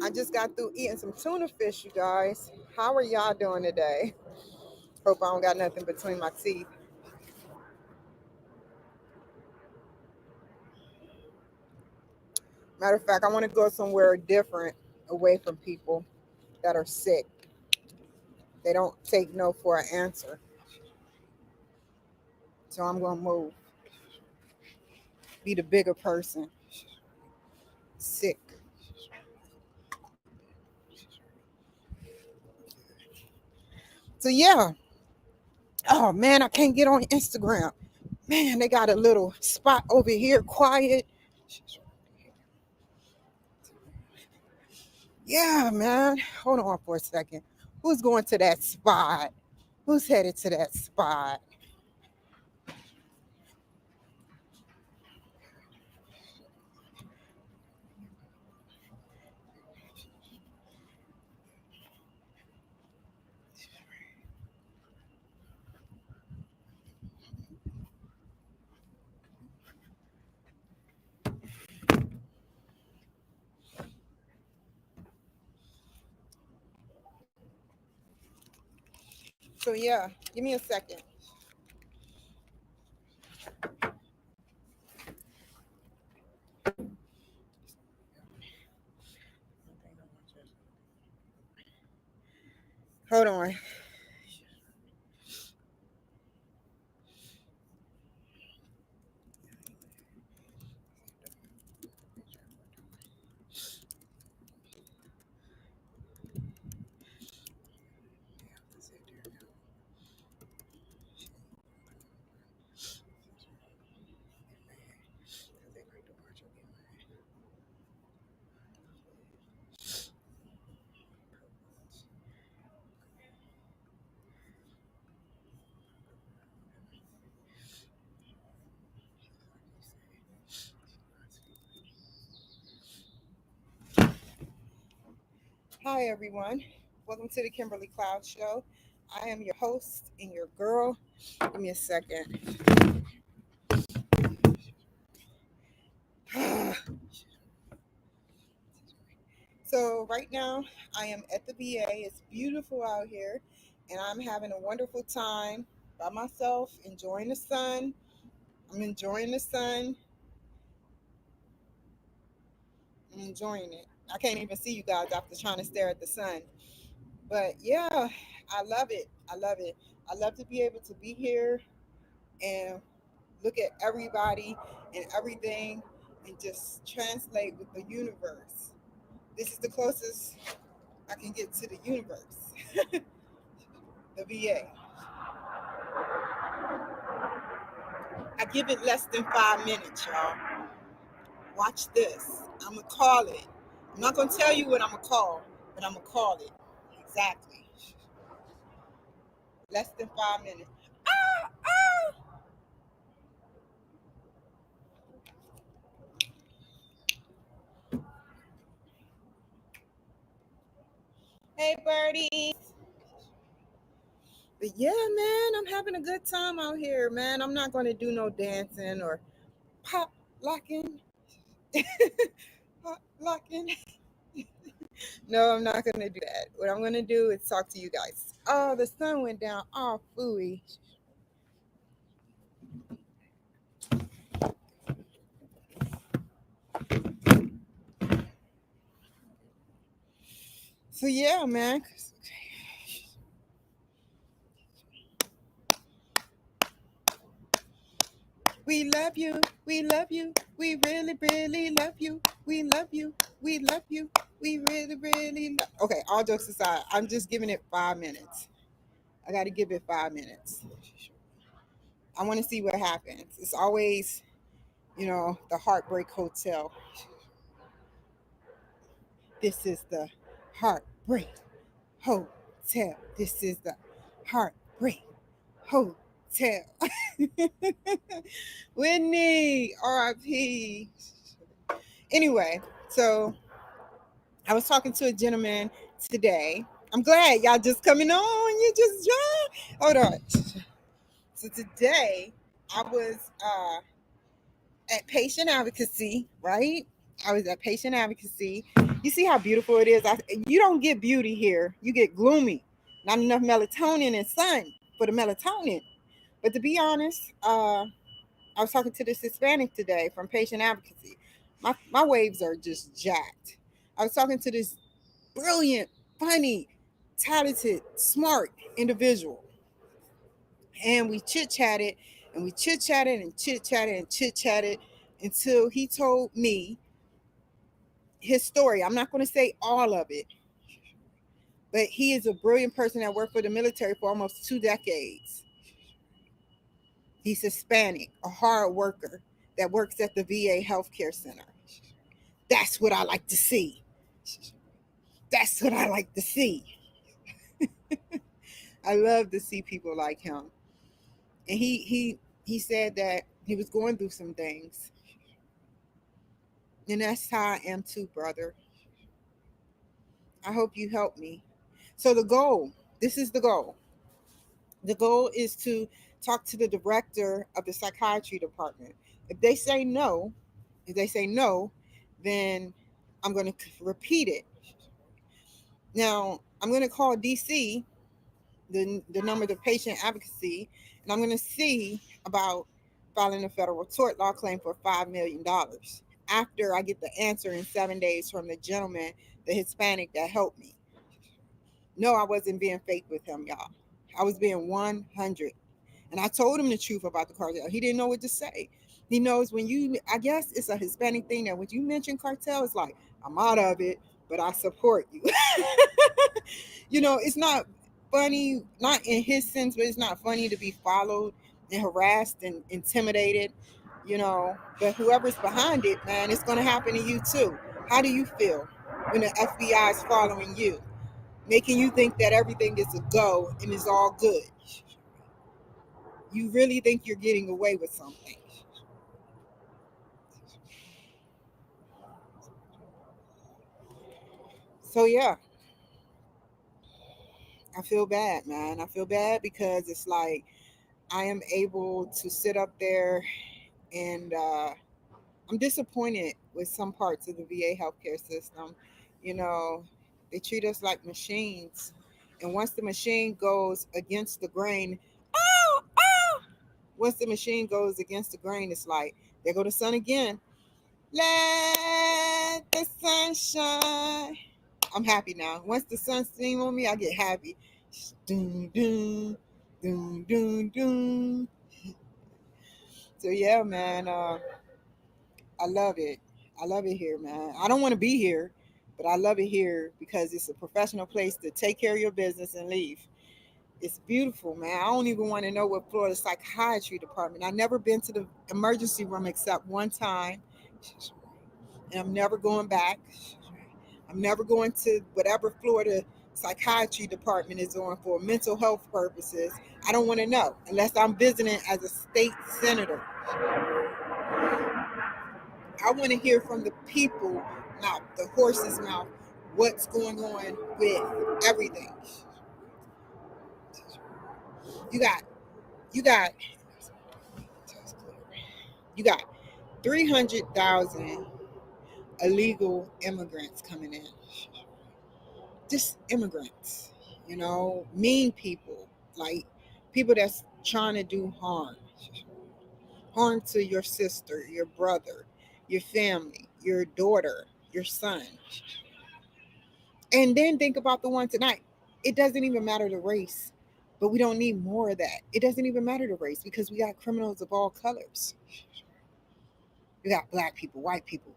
I just got through eating some tuna fish, you guys. How are y'all doing today? Hope I don't got nothing between my teeth. Matter of fact, I want to go somewhere different, away from people that are sick. They don't take no for an answer. So I'm going to move. Be the bigger person. Sick. So yeah. Oh man, I can't get on Instagram. Man, they got a little spot over here, quiet. Yeah, man. Hold on for a second. Who's going to that spot? Who's headed to that spot? So yeah, give me a second. Hold on. Hi everyone. Welcome to the Kimberly Cloud Show. I am your host and your girl. Give me a second. So right now I am at the VA. It's beautiful out here and I'm having a wonderful time by myself, enjoying the sun. I'm enjoying the sun. I'm enjoying it. I can't even see you guys after trying to stare at the sun. But yeah, I love it. I love it. I love to be able to be here and look at everybody and everything and just translate with the universe. This is the closest I can get to the universe, the VA. I give it less than 5 minutes, y'all. Watch this. I'm going to call it. I'm not going to tell you what I'm going to call, but I'm going to call it. Exactly. Less than 5 minutes. Ah, ah. Hey, birdie. But yeah, man, I'm having a good time out here, man. I'm not going to do no dancing or pop locking. Pop locking. No, I'm not going to do that. What I'm going to do is talk to you guys. Oh, the sun went down. Oh, phooey. So yeah, man. We love you. We love you. We really, really love you. We love you. We love you. We really, really love. Okay, all jokes aside, I'm just giving it 5 minutes. I got to give it 5 minutes. I want to see what happens. It's always, the Heartbreak Hotel. This is the Heartbreak Hotel. This is the Heartbreak Hotel. Whitney, RIP. Anyway, so I was talking to a gentleman today. I'm glad y'all just coming on. You just joined. Hold on. So today I was at patient advocacy, right? I was at patient advocacy. You see how beautiful it is? You don't get beauty here. You get gloomy. Not enough melatonin and sun for the melatonin. But to be honest, I was talking to this Hispanic today from patient advocacy. My waves are just jacked. I was talking to this brilliant, funny, talented, smart individual. And we chit chatted and we chit chatted and chit chatted and chit chatted until he told me his story. I'm not going to say all of it, but he is a brilliant person that worked for the military for almost 2 decades. He's Hispanic, a hard worker that works at the VA healthcare center. That's what I like to see. That's what I like to see. I love to see people like him. And he said that he was going through some things. And that's how I am too, brother. I hope you help me. So the goal, this is the goal. The goal is to talk to the director of the psychiatry department. If they say no, if they say no, then I'm going to repeat it. Now, I'm going to call DC, the number of the patient advocacy, and I'm going to see about filing a federal tort law claim for $5 million after I get the answer in 7 days from the gentleman, the Hispanic that helped me. No, I wasn't being fake with him, y'all. I was being 100. And I told him the truth about the cartel. He didn't know what to say. He knows when you, I guess it's a Hispanic thing that when you mention cartel, it's like, I'm out of it, but I support you. It's not funny, not in his sense, but it's not funny to be followed and harassed and intimidated, But whoever's behind it, man, it's going to happen to you too. How do you feel when the FBI is following you, making you think that everything is a go and is all good? You really think you're getting away with something. So yeah, I feel bad, man. I feel bad because it's like I am able to sit up there and I'm disappointed with some parts of the VA healthcare system. You know, they treat us like machines. And once the machine goes against the grain, oh, oh, once the machine goes against the grain, it's like, there go the sun again. Let the sun shine. I'm happy now. Once the sun steam on me, I get happy. Doom, doom, doom, doom, doom. So yeah, man, I love it. I love it here, man. I don't want to be here, but I love it here because it's a professional place to take care of your business and leave. It's beautiful, man. I don't even want to know what Florida psychiatry department. I've never been to the emergency room except one time, and I'm never going back. I'm never going to whatever Florida psychiatry department is on for mental health purposes. I don't want to know unless I'm visiting as a state senator. I want to hear from the people mouth, the horse's mouth, what's going on with everything. You got, you got, you got 300,000 illegal immigrants coming in. Just immigrants, mean people, like people that's trying to do harm to your sister, your brother, your family, your daughter, your son. And then think about the one tonight. It doesn't even matter the race, but we don't need more of that. It doesn't even matter the race because we got criminals of all colors. We got black people, white people.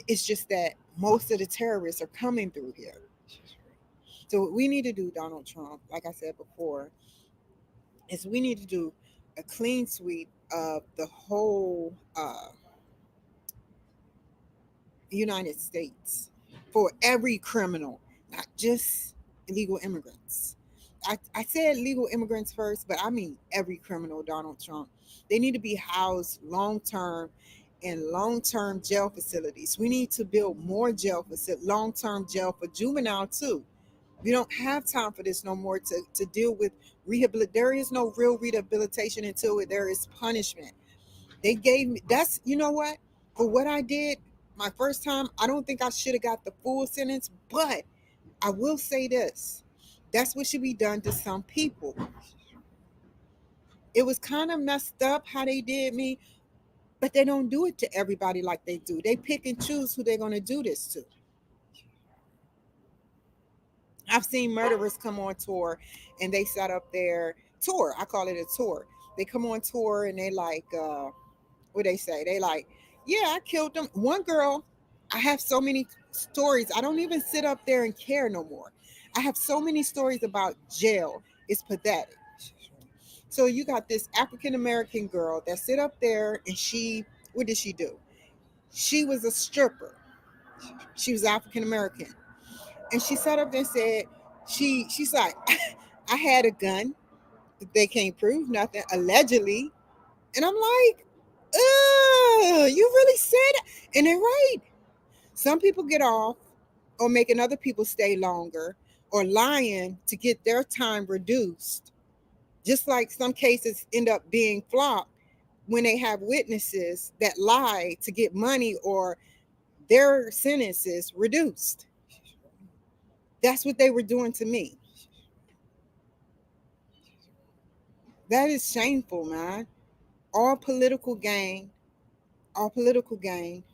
It's just that most of the terrorists are coming through here. So what we need to do, Donald Trump, like I said before, is we need to do a clean sweep of the whole United States for every criminal, not just illegal immigrants. I said legal immigrants first, but I mean every criminal, Donald Trump. They need to be housed long term in long term jail facilities. We need to build more long term jail for juvenile too. We don't have time for this no more to deal with rehabilitation. There is no real rehabilitation until there is punishment. They gave me, that's, you know what? For what I did, My first time, I don't think I should have got the full sentence, but I will say this. That's what should be done to some people. It was kind of messed up how they did me, but they don't do it to everybody like they do. They pick and choose who they're going to do this to. I've seen murderers come on tour and they set up their tour. I call it a tour. They come on tour and they like, what they say? They like, yeah, I killed them. One girl, I have so many stories. I don't even sit up there and care no more. I have so many stories about jail. It's pathetic. So you got this African American girl that sit up there and what did she do? She was a stripper. She was African American. And she sat up there and said, she's like, I had a gun. They can't prove nothing, allegedly. And I'm like, you really said it? And they're right. Some people get off or making other people stay longer or lying to get their time reduced. Just like some cases end up being flopped when they have witnesses that lie to get money or their sentences reduced. That's what they were doing to me. That is shameful, man. All political gain, all political gain.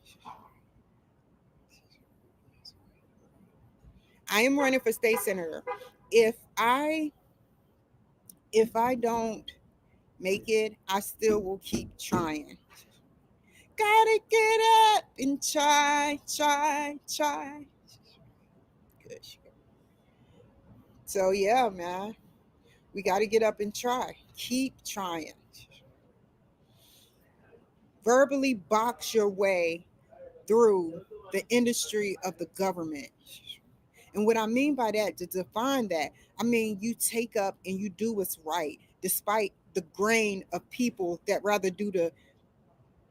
I am running for state senator. If I if I don't make it, I still will keep trying. Gotta get up and try, try, try. Good. So yeah, man, we got to get up and try. Keep trying. Verbally box your way through the industry of the government. And what I mean by that, to define that, I mean you take up and you do what's right, despite the grain of people that rather do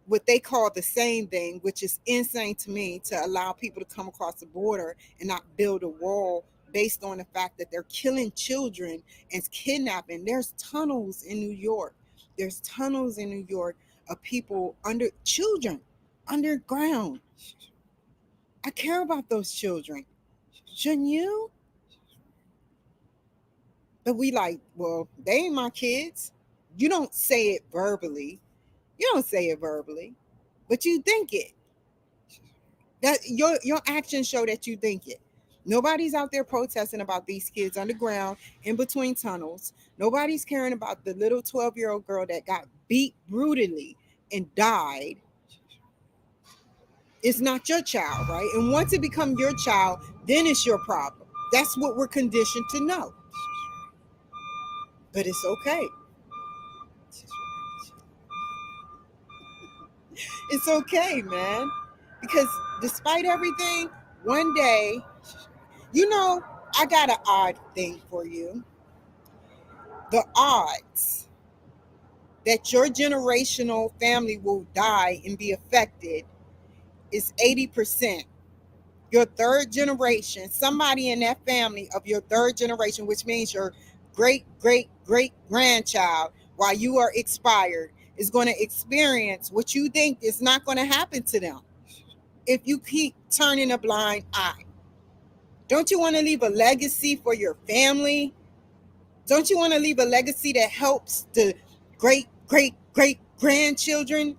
what they call the same thing, which is insane to me, to allow people to come across the border and not build a wall based on the fact that they're killing children and kidnapping. There's tunnels in New York. There's tunnels in New York of people under children underground. I care about those children. Shouldn't you? But we like, well, they ain't my kids. You don't say it verbally. You don't say it verbally, but you think it. That your actions show that you think it. Nobody's out there protesting about these kids underground in between tunnels. Nobody's caring about the little 12-year-old girl that got beat brutally and died. It's not your child, right? And once it becomes your child, then it's your problem. That's what we're conditioned to know. But it's okay. It's okay, man. Because despite everything, one day, you know, I got an odd thing for you. The odds that your generational family will die and be affected is 80%. Your third generation, somebody in that family of your third generation, which means your great, great, great grandchild, while you are expired, is going to experience what you think is not going to happen to them if you keep turning a blind eye. Don't you want to leave a legacy for your family? Don't you want to leave a legacy that helps the great, great, great grandchildren?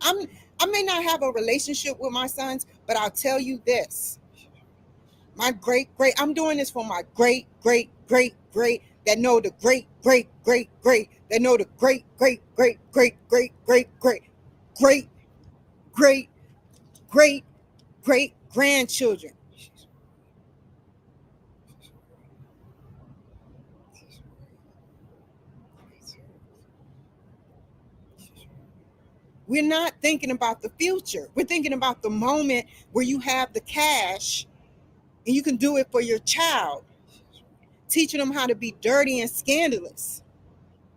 I'm I may not have a relationship with my sons, but I'll tell you this. My great, great, I'm doing this for my great, great, great, great, that know the great, great, great, great, that know the great, great, great, great, great, great, great, great, great, great, great grandchildren. We're not thinking about the future. We're thinking about the moment where you have the cash and you can do it for your child, teaching them how to be dirty and scandalous.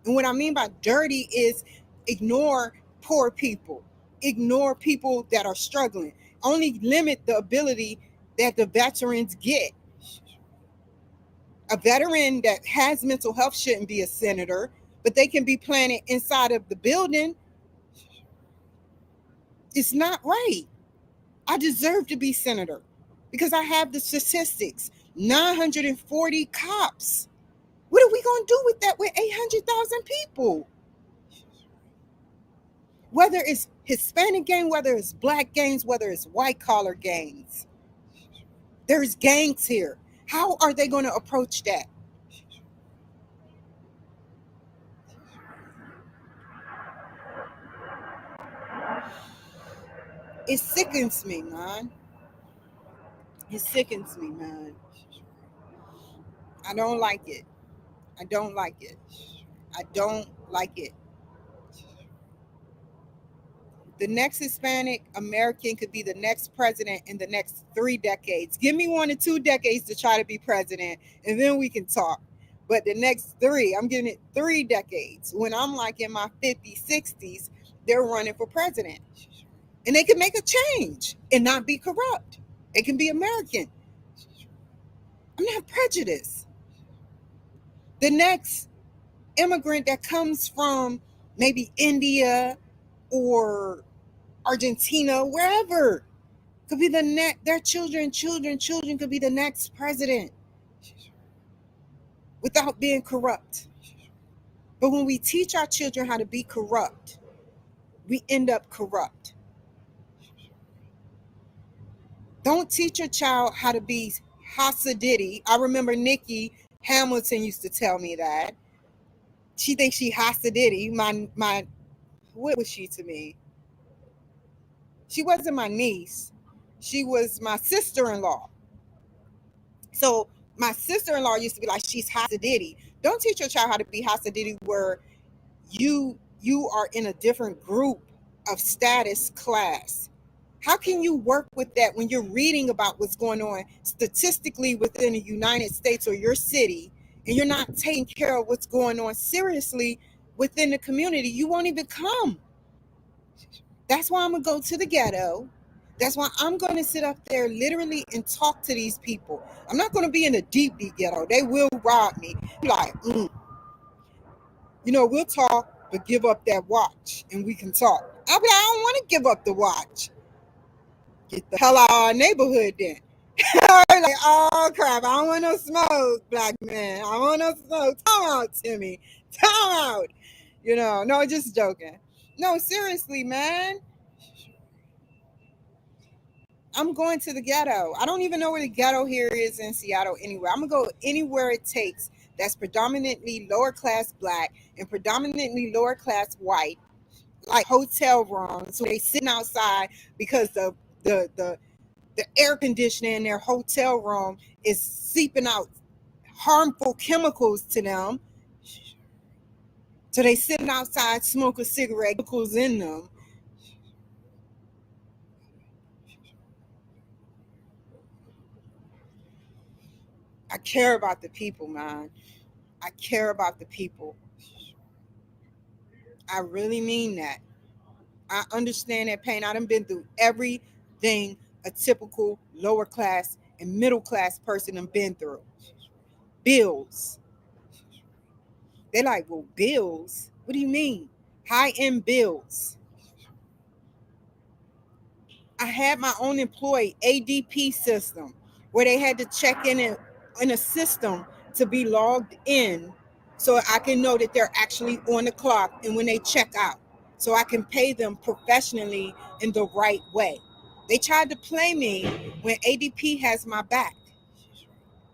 And what I mean by dirty is ignore poor people, ignore people that are struggling, only limit the ability that the veterans get. A veteran that has mental health shouldn't be a senator, but they can be planted inside of the building. It's not right. I deserve to be senator because I have the statistics. 940 cops. What are we going to do with that with 800,000 people? Whether it's Hispanic gang, whether it's black gangs, whether it's white collar gangs, there's gangs here. How are they going to approach that? It sickens me, man. It sickens me, man. I don't like it. I don't like it. I don't like it. The next Hispanic American could be the next president in the next 3 decades. Give me 1 or 2 decades to try to be president, and then we can talk. But the next three, I'm giving it 3 decades. When I'm like in my 50s, 60s, they're running for president. And they can make a change and not be corrupt. They can be American. I'm not prejudiced. The next immigrant that comes from maybe India or Argentina, wherever, could be the next, their children could be the next president without being corrupt. But when we teach our children how to be corrupt, we end up corrupt. Don't teach your child how to be Hasidity. I remember Nikki Hamilton used to tell me that. She thinks she Hasidity. My what was she to me? She wasn't my niece. She was my sister-in-law. So my sister-in-law used to be like, she's Hasidity. Don't teach your child how to be Hasidity where you are in a different group of status class. How can you work with that when you're reading about what's going on statistically within the United States or your city, and you're not taking care of what's going on seriously within the community? You won't even come. That's why I'm going to go to the ghetto. That's why I'm going to sit up there literally and talk to these people. I'm not going to be in a deep, deep ghetto. They will rob me. Like, we'll talk, but give up that watch and we can talk. I'll be like, I don't want to give up the watch. Get the hell out of our neighborhood then. Like, oh crap, I don't want no smoke, black man. I don't want no smoke. Time out, Timmy. Time out. No, just joking. No, seriously, man. I'm going to the ghetto. I don't even know where the ghetto here is in Seattle anywhere. I'm going to go anywhere it takes that's predominantly lower class black and predominantly lower class white, like hotel rooms. So they sitting outside because the air conditioning in their hotel room is seeping out harmful chemicals to them. So they sitting outside, smoke a cigarette, chemicals in them. I care about the people, man. I care about the people. I really mean that. I understand that pain. I done been through everything a typical lower class and middle class person done been through. Bills. They're like, well, bills? What do you mean? High end bills. I had my own employee ADP system where they had to check in a system to be logged in so I can know that they're actually on the clock and when they check out, so I can pay them professionally in the right way. They tried to play me when ADP has my back.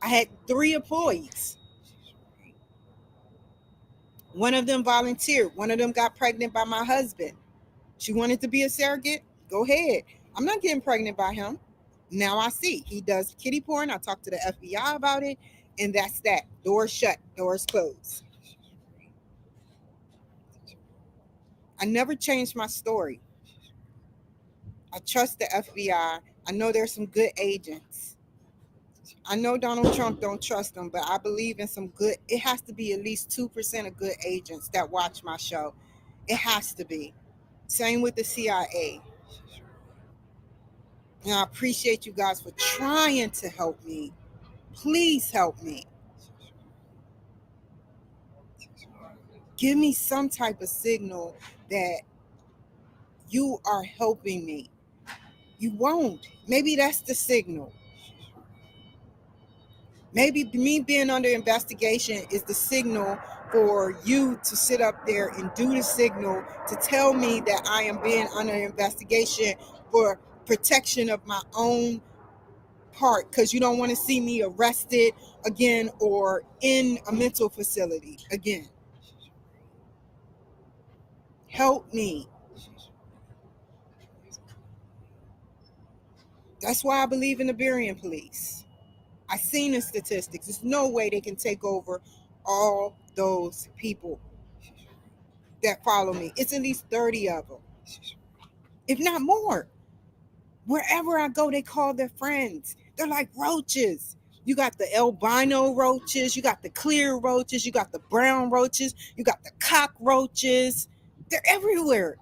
I had 3 employees. One of them volunteered. One of them got pregnant by my husband. She wanted to be a surrogate. Go ahead. I'm not getting pregnant by him. Now I see he does kitty porn. I talked to the FBI about it, and that's that. Doors shut, doors closed. I never changed my story. I trust the FBI. I know there's some good agents. I know Donald Trump don't trust them, but I believe in some good. It has to be at least 2% of good agents that watch my show. It has to be. Same with the CIA. And I appreciate you guys for trying to help me. Please help me. Give me some type of signal that you are helping me. You won't. Maybe that's the signal. Maybe me being under investigation is the signal for you to sit up there and do the signal to tell me that I am being under investigation for protection of my own part, because you don't want to see me arrested again or in a mental facility again. Help me. That's why I believe in the Burien police. I seen the statistics. There's no way they can take over all those people that follow me. It's at least 30 of them, if not more. Wherever I go, they call their friends. They're like roaches. You got the albino roaches, you got the clear roaches, you got the brown roaches, you got the cockroaches. They're everywhere.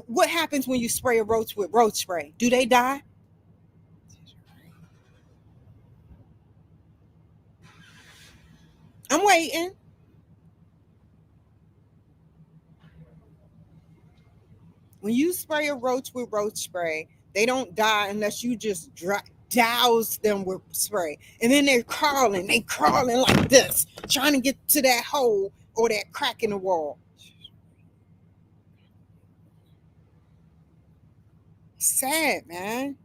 What happens when you spray a roach with roach spray? Do they die? I'm waiting. When you spray a roach with roach spray, they don't die unless you just douse them with spray. And then they crawling like this, trying to get to that hole or that crack in the wall. Sad, man.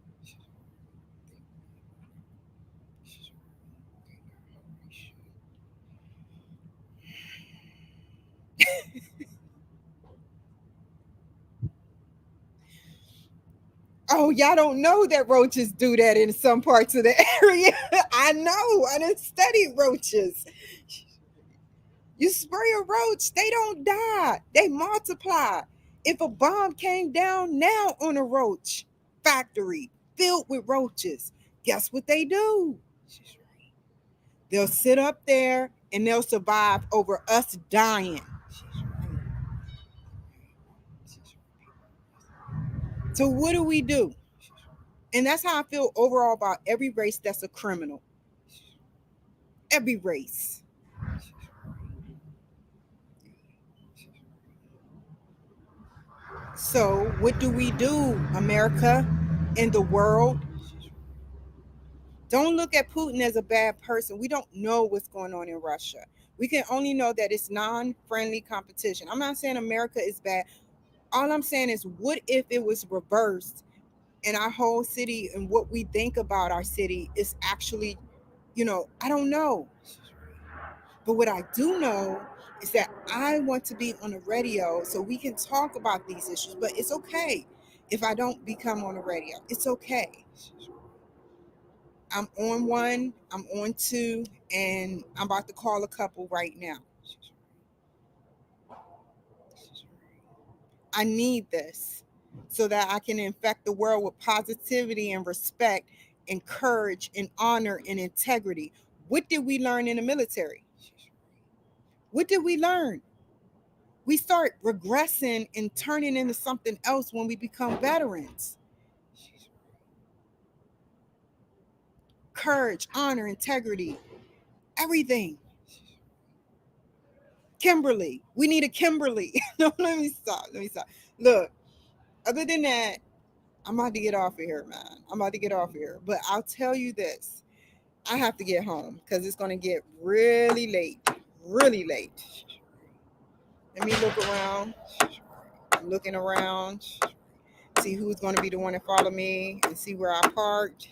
Oh, y'all don't know that roaches do that in some parts of the area. I know. I done studied roaches. You spray a roach, they don't die. They multiply. If a bomb came down now on a roach factory filled with roaches, guess what they do? They'll sit up there and they'll survive over us dying. So what do we do? And that's how I feel overall about every race that's a criminal. Every race. So what do we do, America and the world? Don't look at Putin as a bad person. We don't know what's going on in Russia. We can only know that it's non-friendly competition. I'm not saying America is bad. All I'm saying is, what if it was reversed and our whole city and what we think about our city is actually, I don't know. But what I do know is that I want to be on the radio so we can talk about these issues. But it's okay if I don't become on the radio. It's okay. I'm on one, I'm on two, and I'm about to call a couple right now. I need this so that I can infect the world with positivity and respect and courage and honor and integrity. What did we learn in the military? What did we learn? We start regressing and turning into something else when we become veterans. Courage, honor, integrity, everything. Kimberly, we need a Kimberly. No, let me stop. Let me stop. Look, other than that, I'm about to get off of here, man. I'm about to get off of here. But I'll tell you this, I have to get home because it's going to get really late. Really late. Let me look around. I'm looking around. See who's going to be the one to follow me and see where I parked.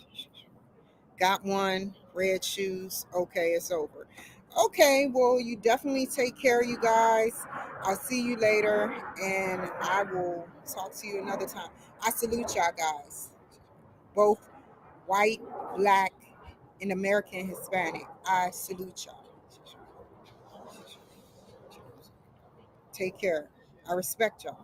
Got one. Red shoes. Okay, it's over. Okay, well, you definitely take care, you guys. I'll see you later, and I will talk to you another time. I salute y'all guys, both white, black, and American Hispanic. I salute y'all. Take care. I respect y'all.